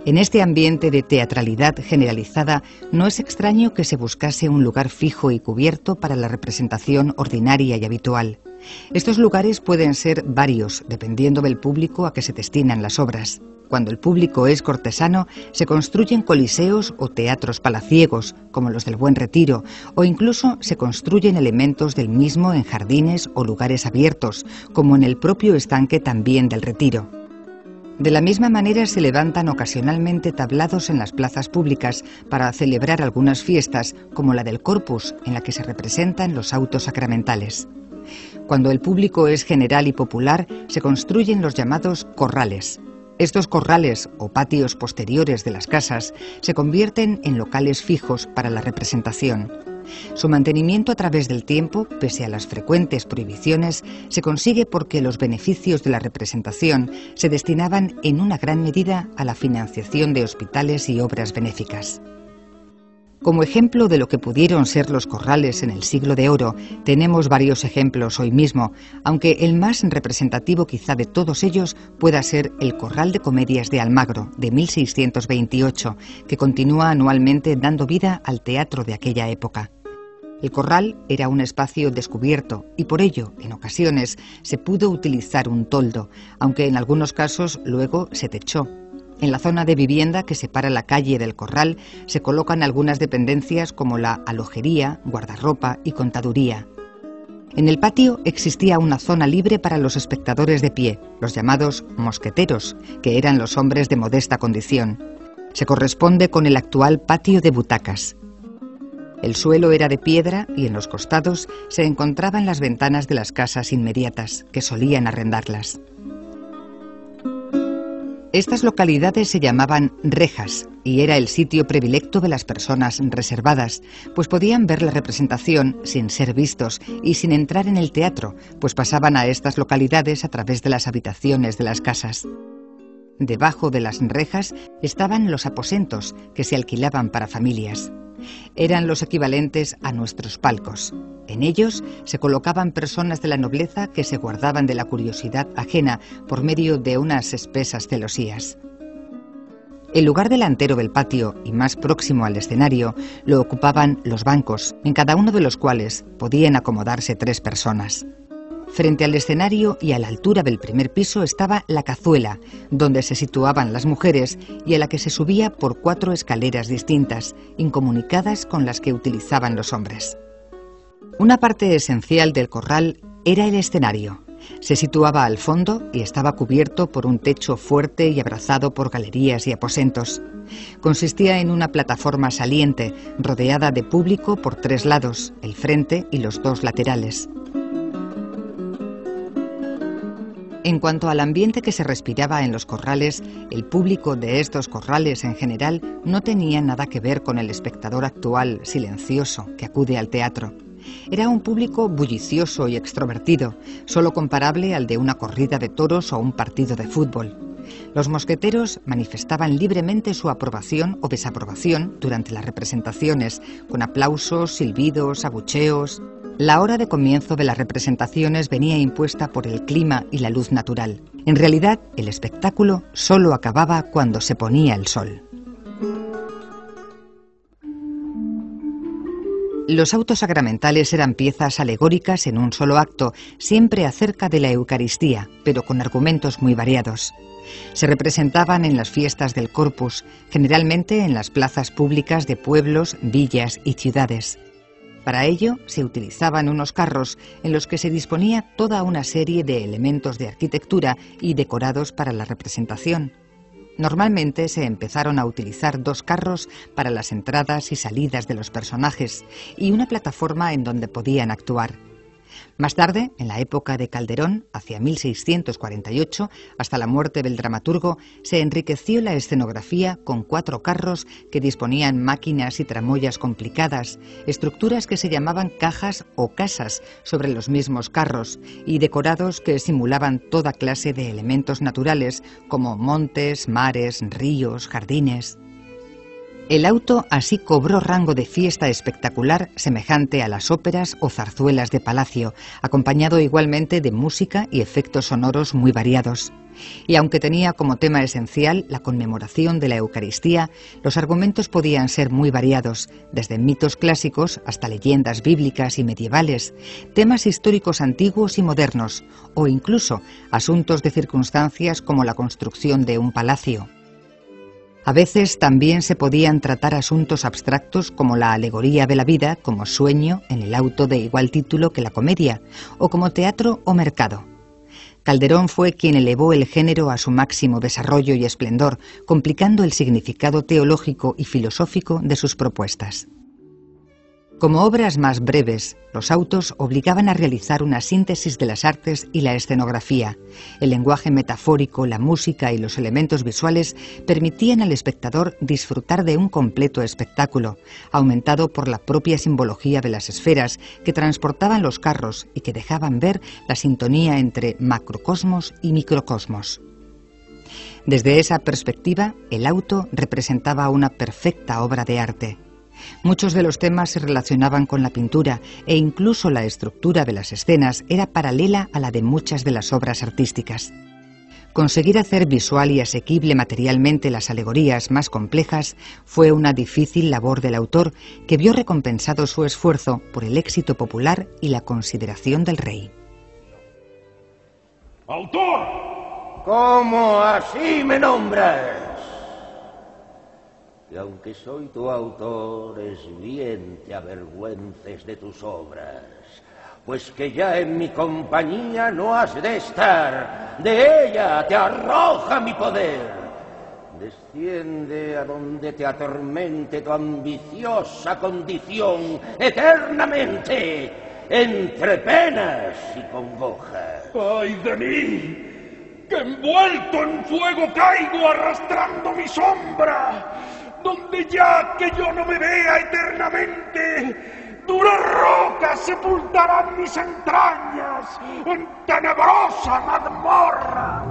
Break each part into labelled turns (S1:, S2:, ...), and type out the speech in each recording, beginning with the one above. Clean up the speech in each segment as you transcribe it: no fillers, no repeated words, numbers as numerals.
S1: En este ambiente de teatralidad generalizada, no es extraño que se buscase un lugar fijo y cubierto para la representación ordinaria y habitual. Estos lugares pueden ser varios, dependiendo del público a que se destinan las obras. Cuando el público es cortesano, se construyen coliseos o teatros palaciegos, como los del Buen Retiro, o incluso se construyen elementos del mismo en jardines o lugares abiertos, como en el propio estanque también del Retiro. De la misma manera se levantan ocasionalmente tablados en las plazas públicas para celebrar algunas fiestas, como la del Corpus, en la que se representan los autos sacramentales. Cuando el público es general y popular, se construyen los llamados corrales. Estos corrales o patios posteriores de las casas se convierten en locales fijos para la representación. Su mantenimiento a través del tiempo, pese a las frecuentes prohibiciones, se consigue porque los beneficios de la representación se destinaban en una gran medida a la financiación de hospitales y obras benéficas. Como ejemplo de lo que pudieron ser los corrales en el Siglo de Oro, tenemos varios ejemplos hoy mismo, aunque el más representativo quizá de todos ellos pueda ser el Corral de Comedias de Almagro, de 1628, que continúa anualmente dando vida al teatro de aquella época. El corral era un espacio descubierto y por ello, en ocasiones, se pudo utilizar un toldo, aunque en algunos casos luego se techó. En la zona de vivienda que separa la calle del corral se colocan algunas dependencias como la alojería, guardarropa y contaduría. En el patio existía una zona libre para los espectadores de pie, los llamados mosqueteros, que eran los hombres de modesta condición. Se corresponde con el actual patio de butacas. El suelo era de piedra y en los costados se encontraban las ventanas de las casas inmediatas, que solían arrendarlas. Estas localidades se llamaban rejas y era el sitio predilecto de las personas reservadas, pues podían ver la representación sin ser vistos y sin entrar en el teatro, pues pasaban a estas localidades a través de las habitaciones de las casas. Debajo de las rejas estaban los aposentos, que se alquilaban para familias. Eran los equivalentes a nuestros palcos. En ellos se colocaban personas de la nobleza que se guardaban de la curiosidad ajena por medio de unas espesas celosías. El lugar delantero del patio y más próximo al escenario lo ocupaban los bancos, en cada uno de los cuales podían acomodarse 3 personas. Frente al escenario y a la altura del primer piso estaba la cazuela, donde se situaban las mujeres y a la que se subía por 4 escaleras distintas, incomunicadas con las que utilizaban los hombres. Una parte esencial del corral era el escenario. Se situaba al fondo y estaba cubierto por un techo fuerte y abrazado por galerías y aposentos. Consistía en una plataforma saliente, rodeada de público por 3 lados, el frente y los 2 laterales. En cuanto al ambiente que se respiraba en los corrales, el público de estos corrales en general no tenía nada que ver con el espectador actual, silencioso, que acude al teatro. Era un público bullicioso y extrovertido, solo comparable al de una corrida de toros o un partido de fútbol. Los mosqueteros manifestaban libremente su aprobación o desaprobación durante las representaciones, con aplausos, silbidos, abucheos. La hora de comienzo de las representaciones venía impuesta por el clima y la luz natural. En realidad, el espectáculo solo acababa cuando se ponía el sol. Los autos sacramentales eran piezas alegóricas en un solo acto, siempre acerca de la Eucaristía, pero con argumentos muy variados. Se representaban en las fiestas del Corpus, generalmente en las plazas públicas de pueblos, villas y ciudades. Para ello se utilizaban unos carros en los que se disponía toda una serie de elementos de arquitectura y decorados para la representación. Normalmente se empezaron a utilizar 2 carros para las entradas y salidas de los personajes y una plataforma en donde podían actuar. Más tarde, en la época de Calderón, hacia 1648, hasta la muerte del dramaturgo, se enriqueció la escenografía con 4 carros que disponían máquinas y tramoyas complicadas, estructuras que se llamaban cajas o casas sobre los mismos carros y decorados que simulaban toda clase de elementos naturales como montes, mares, ríos, jardines. El auto así cobró rango de fiesta espectacular semejante a las óperas o zarzuelas de palacio, acompañado igualmente de música y efectos sonoros muy variados. Y aunque tenía como tema esencial la conmemoración de la Eucaristía, los argumentos podían ser muy variados, desde mitos clásicos hasta leyendas bíblicas y medievales, temas históricos antiguos y modernos, o incluso asuntos de circunstancias como la construcción de un palacio. A veces también se podían tratar asuntos abstractos como la alegoría de la vida como sueño en el auto de igual título que la comedia, o como teatro o mercado. Calderón fue quien elevó el género a su máximo desarrollo y esplendor, complicando el significado teológico y filosófico de sus propuestas. Como obras más breves, los autos obligaban a realizar una síntesis de las artes y la escenografía. El lenguaje metafórico, la música y los elementos visuales permitían al espectador disfrutar de un completo espectáculo, aumentado por la propia simbología de las esferas que transportaban los carros y que dejaban ver la sintonía entre macrocosmos y microcosmos. Desde esa perspectiva, el auto representaba una perfecta obra de arte. Muchos de los temas se relacionaban con la pintura e incluso la estructura de las escenas era paralela a la de muchas de las obras artísticas. Conseguir hacer visual y asequible materialmente las alegorías más complejas fue una difícil labor del autor que vio recompensado su esfuerzo por el éxito popular y la consideración del rey.
S2: ¡Autor! ¿Cómo así me nombras? Y aunque soy tu autor, es bien te avergüences de tus obras, pues que ya en mi compañía no has de estar, de ella te arroja mi poder. Desciende a donde te atormente tu ambiciosa condición eternamente, entre penas y congojas.
S3: ¡Ay de mí! ¡Que envuelto en fuego caigo arrastrando mi sombra! Donde ya que yo no me vea eternamente, duras rocas sepultarán mis entrañas en tenebrosa mazmorra.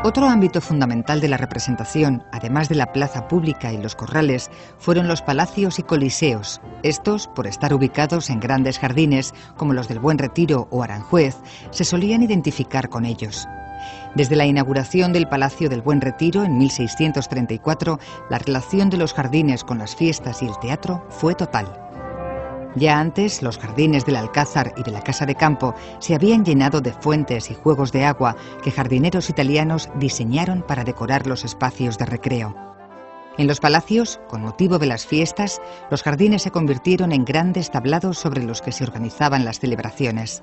S1: Otro ámbito fundamental de la representación, además de la plaza pública y los corrales, fueron los palacios y coliseos. Estos, por estar ubicados en grandes jardines, como los del Buen Retiro o Aranjuez, se solían identificar con ellos. Desde la inauguración del Palacio del Buen Retiro en 1634, la relación de los jardines con las fiestas y el teatro fue total. Ya antes, los jardines del Alcázar y de la Casa de Campo se habían llenado de fuentes y juegos de agua que jardineros italianos diseñaron para decorar los espacios de recreo. En los palacios, con motivo de las fiestas, los jardines se convirtieron en grandes tablados sobre los que se organizaban las celebraciones.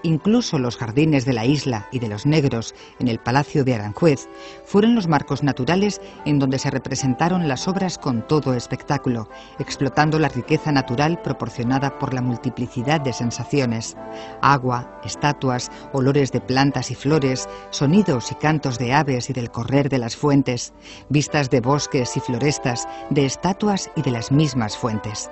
S1: Incluso los jardines de la Isla y de los Negros en el Palacio de Aranjuez fueron los marcos naturales en donde se representaron las obras con todo espectáculo, explotando la riqueza natural proporcionada por la multiplicidad de sensaciones: agua, estatuas, olores de plantas y flores, sonidos y cantos de aves y del correr de las fuentes, vistas de bosques y florestas, de estatuas y de las mismas fuentes.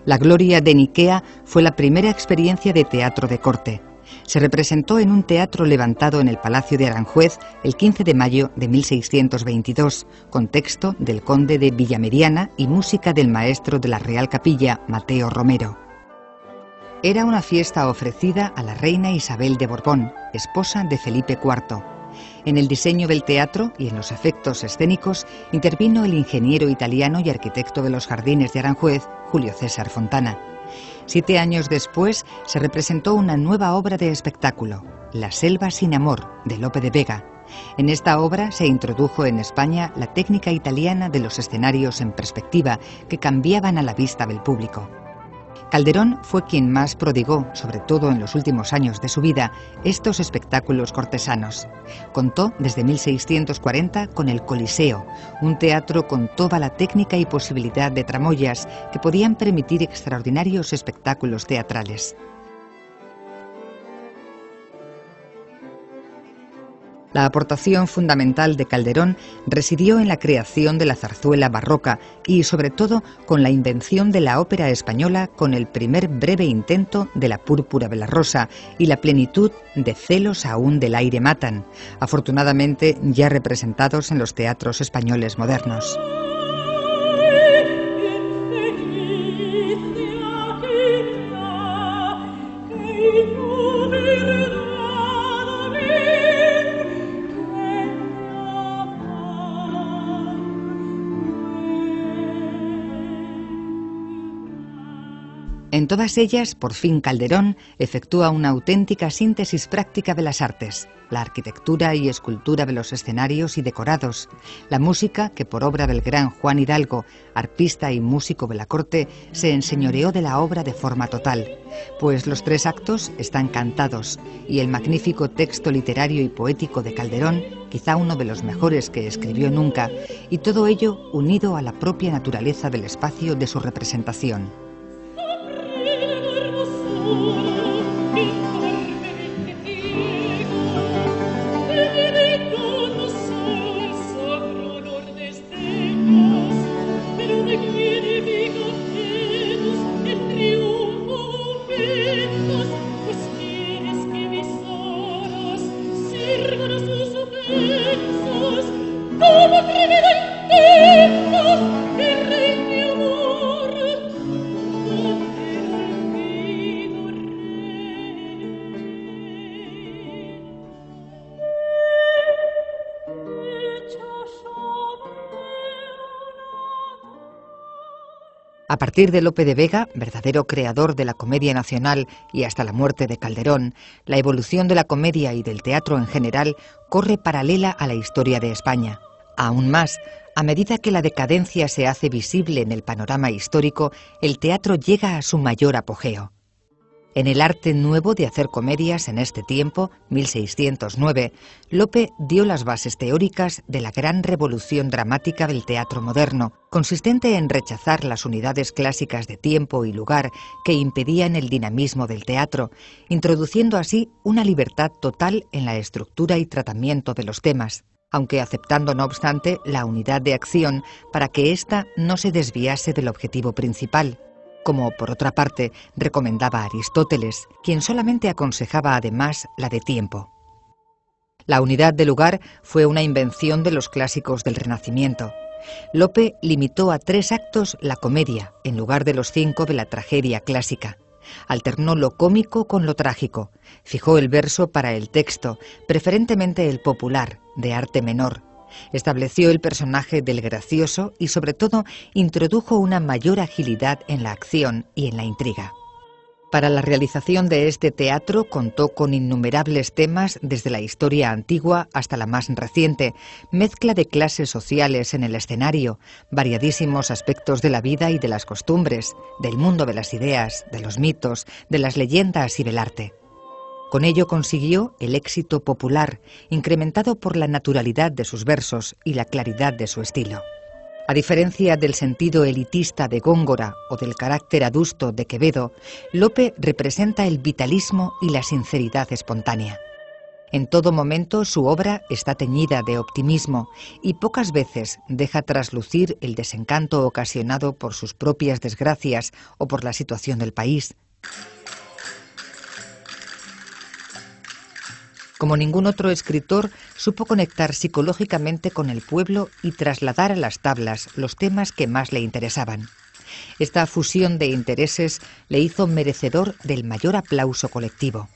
S1: La Gloria de Nikea fue la primera experiencia de teatro de corte. Se representó en un teatro levantado en el Palacio de Aranjuez el 15 de mayo de 1622, con texto del conde de Villamediana y música del maestro de la Real Capilla, Mateo Romero. Era una fiesta ofrecida a la reina Isabel de Borbón, esposa de Felipe IV. En el diseño del teatro y en los efectos escénicos intervino el ingeniero italiano y arquitecto de los jardines de Aranjuez, Julio César Fontana. 7 años después se representó una nueva obra de espectáculo, La Selva sin Amor, de Lope de Vega. En esta obra se introdujo en España la técnica italiana de los escenarios en perspectiva que cambiaban a la vista del público. Calderón fue quien más prodigó, sobre todo en los últimos años de su vida, estos espectáculos cortesanos. Contó desde 1640 con el Coliseo, un teatro con toda la técnica y posibilidad de tramoyas que podían permitir extraordinarios espectáculos teatrales. La aportación fundamental de Calderón residió en la creación de la zarzuela barroca y, sobre todo, con la invención de la ópera española con el primer breve intento de La púrpura de la rosa y la plenitud de Celos aún del aire matan, afortunadamente ya representados en los teatros españoles modernos. En todas ellas, por fin Calderón efectúa una auténtica síntesis práctica de las artes, la arquitectura y escultura de los escenarios y decorados, la música que por obra del gran Juan Hidalgo, arpista y músico de la corte, se enseñoreó de la obra de forma total, pues los 3 actos están cantados y el magnífico texto literario y poético de Calderón, quizá uno de los mejores que escribió nunca, y todo ello unido a la propia naturaleza del espacio de su representación. A partir de Lope de Vega, verdadero creador de la comedia nacional y hasta la muerte de Calderón, la evolución de la comedia y del teatro en general corre paralela a la historia de España. Aún más, a medida que la decadencia se hace visible en el panorama histórico, el teatro llega a su mayor apogeo. En el arte nuevo de hacer comedias en este tiempo, 1609, Lope dio las bases teóricas de la gran revolución dramática del teatro moderno, consistente en rechazar las unidades clásicas de tiempo y lugar que impedían el dinamismo del teatro, introduciendo así una libertad total en la estructura y tratamiento de los temas, aunque aceptando no obstante la unidad de acción para que ésta no se desviase del objetivo principal, como por otra parte recomendaba Aristóteles, quien solamente aconsejaba además la de tiempo. La unidad de lugar fue una invención de los clásicos del Renacimiento. Lope limitó a 3 actos la comedia, en lugar de los 5 de la tragedia clásica. Alternó lo cómico con lo trágico, fijó el verso para el texto, preferentemente el popular, de arte menor. Estableció el personaje del gracioso y, sobre todo, introdujo una mayor agilidad en la acción y en la intriga. Para la realización de este teatro contó con innumerables temas desde la historia antigua hasta la más reciente, mezcla de clases sociales en el escenario, variadísimos aspectos de la vida y de las costumbres, del mundo de las ideas, de los mitos, de las leyendas y del arte. Con ello consiguió el éxito popular, incrementado por la naturalidad de sus versos y la claridad de su estilo. A diferencia del sentido elitista de Góngora o del carácter adusto de Quevedo, Lope representa el vitalismo y la sinceridad espontánea. En todo momento su obra está teñida de optimismo y pocas veces deja traslucir el desencanto ocasionado por sus propias desgracias o por la situación del país. Como ningún otro escritor, supo conectar psicológicamente con el pueblo y trasladar a las tablas los temas que más le interesaban. Esta fusión de intereses le hizo merecedor del mayor aplauso colectivo.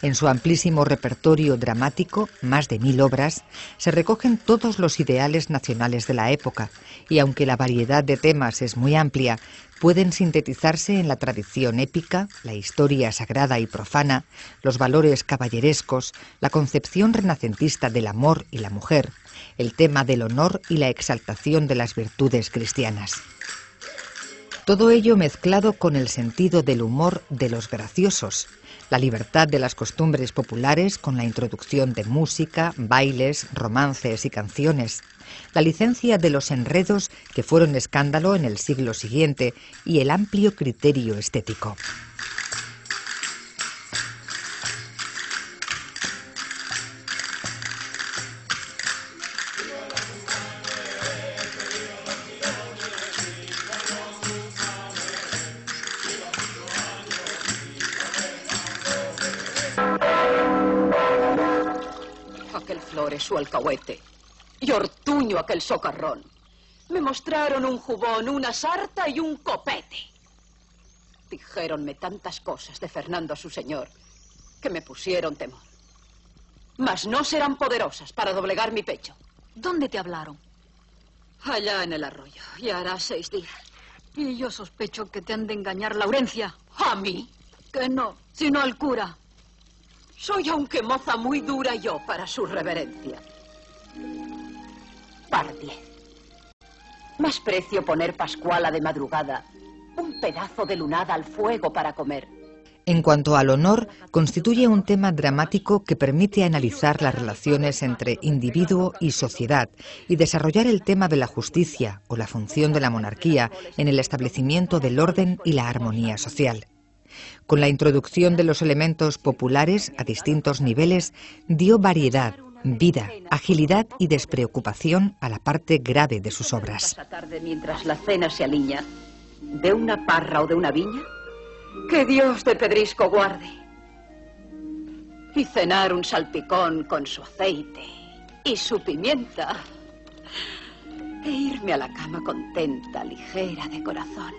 S1: En su amplísimo repertorio dramático, más de 1000 obras, se recogen todos los ideales nacionales de la época, y aunque la variedad de temas es muy amplia, pueden sintetizarse en la tradición épica, la historia sagrada y profana, los valores caballerescos, la concepción renacentista del amor y la mujer, el tema del honor y la exaltación de las virtudes cristianas. Todo ello mezclado con el sentido del humor de los graciosos, la libertad de las costumbres populares con la introducción de música, bailes, romances y canciones, la licencia de los enredos que fueron escándalo en el siglo siguiente y el amplio criterio estético.
S4: Lore su alcahuete y Ortuño aquel socarrón. Me mostraron un jubón, una sarta y un copete. Dijéronme tantas cosas de Fernando su señor que me pusieron temor. Mas no serán poderosas para doblegar mi pecho.
S5: ¿Dónde te hablaron?
S4: Allá en el arroyo, y hará 6 días.
S5: Y yo sospecho que te han de engañar Laurencia.
S4: ¿A mí?
S5: Que no, sino al cura.
S4: Soy aunque moza muy dura yo para su reverencia. Par 10. Más precio poner Pascuala de madrugada un pedazo de lunada al fuego para comer.
S1: En cuanto al honor, constituye un tema dramático que permite analizar las relaciones entre individuo y sociedad y desarrollar el tema de la justicia o la función de la monarquía en el establecimiento del orden y la armonía social. Con la introducción de los elementos populares a distintos niveles, dio variedad, vida, agilidad y despreocupación a la parte grave de sus obras.
S4: Esta tarde, mientras la cena se aliña, de una parra o de una viña, que Dios de pedrisco guarde. Y cenar un salpicón con su aceite y su pimienta. E irme a la cama contenta, ligera de corazón.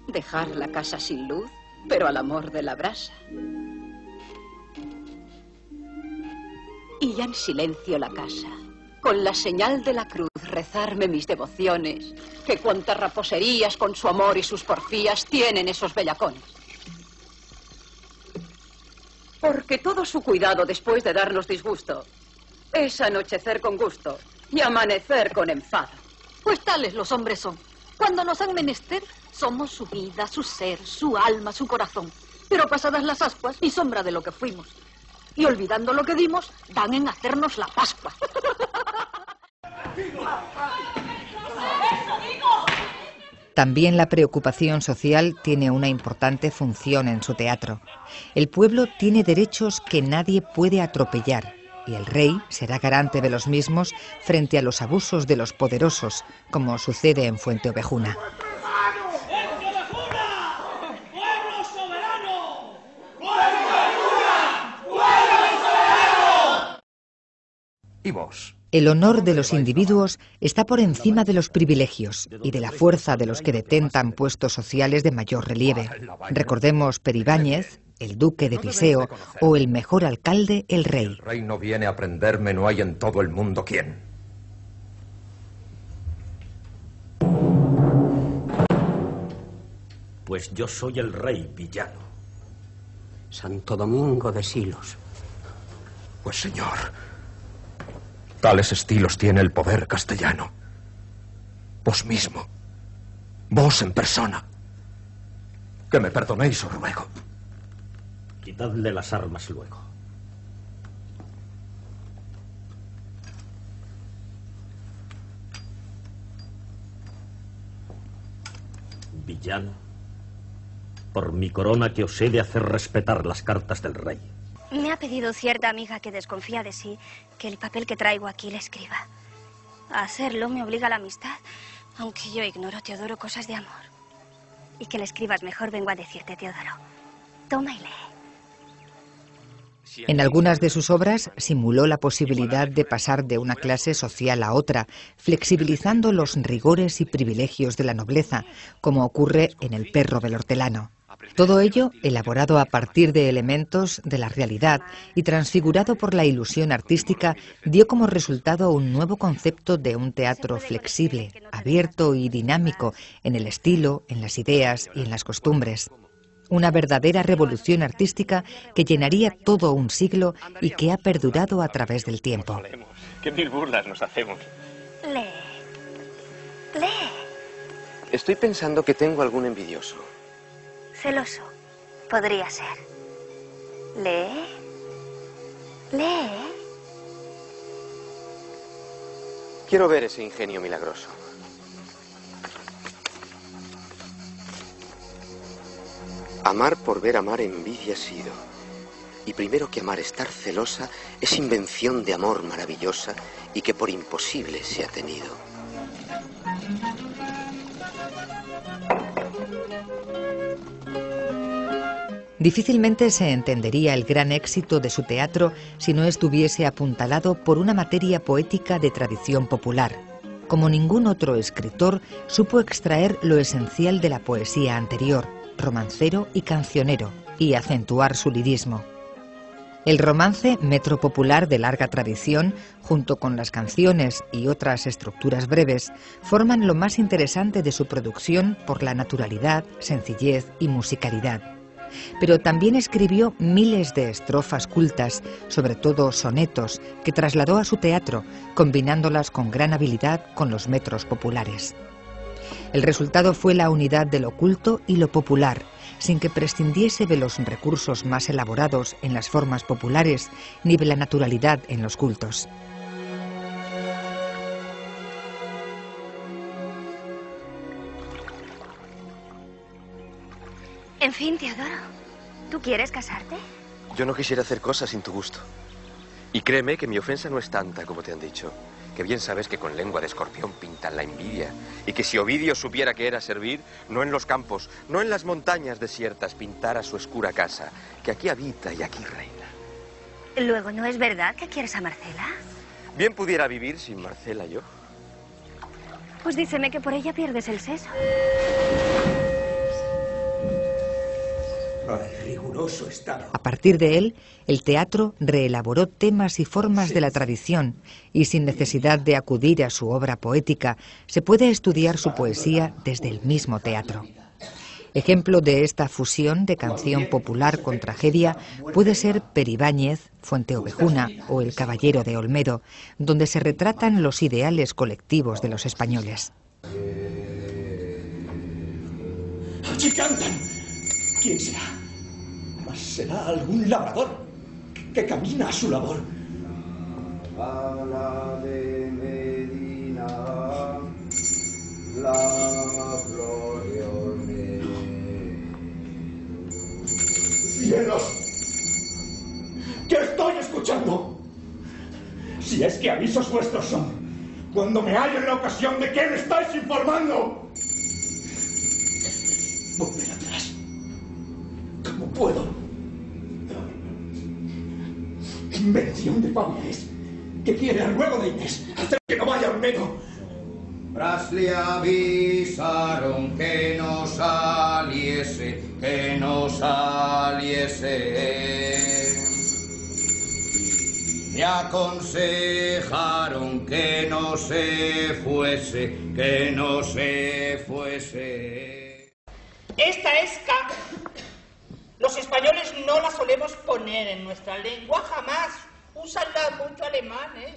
S4: Dejar la casa sin luz, pero al amor de la brasa. Y ya en silencio la casa, con la señal de la cruz, rezarme mis devociones, que cuantas raposerías con su amor y sus porfías tienen esos bellacones. Porque todo su cuidado después de darnos disgusto es anochecer con gusto y amanecer con enfado.
S5: Pues tales los hombres son. Cuando nos han menester, somos su vida, su ser, su alma, su corazón. Pero pasadas las ascuas, ni sombra de lo que fuimos. Y olvidando lo que dimos, dan en hacernos la Pascua.
S1: También la preocupación social tiene una importante función en su teatro. El pueblo tiene derechos que nadie puede atropellar y el rey será garante de los mismos frente a los abusos de los poderosos, como sucede en Fuenteovejuna.
S2: ¿Y vos?
S1: El honor de los individuos está por encima de los privilegios y de la fuerza de los que detentan puestos sociales de mayor relieve. Recordemos Peribáñez, el duque de Viseo o el mejor alcalde, el rey.
S6: El rey no viene a prenderme, no hay en todo el mundo quien.
S2: Pues yo soy el rey villano.
S7: Santo Domingo de Silos.
S6: Pues señor, tales estilos tiene el poder castellano. Vos mismo, vos en persona. Que me perdonéis, os ruego.
S2: Quitadle las armas luego. Villano, por mi corona que os he de hacer respetar las cartas del rey.
S8: Me ha pedido cierta amiga que desconfía de sí que el papel que traigo aquí le escriba. A hacerlo me obliga la amistad, aunque yo ignoro, Teodoro, cosas de amor. Y que le escribas mejor vengo a decirte, Teodoro. Toma y lee.
S1: En algunas de sus obras simuló la posibilidad de pasar de una clase social a otra, flexibilizando los rigores y privilegios de la nobleza, como ocurre en El perro del hortelano. Todo ello elaborado a partir de elementos de la realidad y transfigurado por la ilusión artística, dio como resultado un nuevo concepto de un teatro flexible, abierto y dinámico en el estilo, en las ideas y en las costumbres. Una verdadera revolución artística que llenaría todo un siglo y que ha perdurado a través del tiempo.
S9: ¡Qué mil burlas nos hacemos!
S8: Lee. Lee.
S7: Estoy pensando que tengo algún envidioso.
S8: Celoso. Podría ser. Lee. Lee.
S7: Quiero ver ese ingenio milagroso. Amar por ver amar envidia ha sido. Y primero que amar estar celosa es invención de amor maravillosa y que por imposible se ha tenido.
S1: Difícilmente se entendería el gran éxito de su teatro si no estuviese apuntalado por una materia poética de tradición popular. Como ningún otro escritor, supo extraer lo esencial de la poesía anterior, romancero y cancionero, y acentuar su lirismo. El romance, metro popular de larga tradición, junto con las canciones y otras estructuras breves, forman lo más interesante de su producción por la naturalidad, sencillez y musicalidad. Pero también escribió miles de estrofas cultas, sobre todo sonetos, que trasladó a su teatro, combinándolas con gran habilidad con los metros populares. El resultado fue la unidad de lo culto y lo popular, sin que prescindiese de los recursos más elaborados en las formas populares ni de la naturalidad en los cultos.
S8: En fin, Teodoro, ¿tú quieres casarte?
S7: Yo no quisiera hacer cosas sin tu gusto. Y créeme que mi ofensa no es tanta como te han dicho. Que bien sabes que con lengua de escorpión pintan la envidia. Y que si Ovidio supiera que era servir, no en los campos, no en las montañas desiertas, pintara su escura casa, que aquí habita y aquí reina.
S8: Luego, ¿no es verdad que quieres a Marcela?
S7: Bien pudiera vivir sin Marcela yo.
S8: Pues díceme que por ella pierdes el seso.
S3: Riguroso estado.
S1: A partir de él, el teatro reelaboró temas y formas de la tradición y sin necesidad de acudir a su obra poética, se puede estudiar su poesía desde el mismo teatro. Ejemplo de esta fusión de canción popular con tragedia puede ser Peribáñez, Fuenteovejuna o El Caballero de Olmedo, donde se retratan los ideales colectivos de los españoles.
S3: ¡Allí cantan! ¿Quién será? Mas será algún labrador que camina a su labor.
S10: A la de Medina, la flor de Olmedo.
S3: ¡Cielos! ¿Qué estoy escuchando? Si es que avisos vuestros son, cuando me hallo en la ocasión de qué me estáis informando. Volver atrás. ¿Cómo puedo? Invención de Fabianes, que quiere al ruego de Inés hacer que no vaya a Olmedo.
S10: Tras le avisaron que no saliese, que no saliese. Le aconsejaron que no se fuese, que no se fuese.
S11: Esta es K. Los españoles no la solemos poner en nuestra lengua, jamás. Úsanla mucho alemanes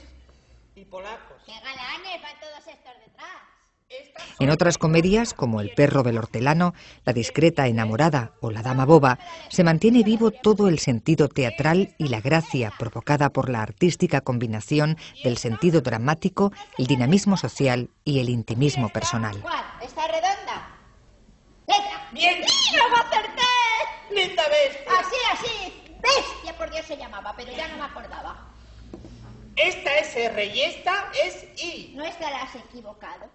S11: y polacos.
S12: ¡Qué galanes van todos estos detrás!
S1: En otras comedias, como El perro del hortelano, La discreta enamorada o La dama boba, se mantiene vivo todo el sentido teatral y la gracia provocada por la artística combinación del sentido dramático, el dinamismo social y el intimismo personal.
S12: ¿Cuál? ¿Está redonda? ¡Letra!
S11: ¡Bien!
S12: ¡Lo acerté!
S11: ¡Linda bestia!
S12: Así. Bestia, por Dios se llamaba, pero ya no me acordaba.
S11: Esta es R y esta es I.
S12: No estarás equivocado.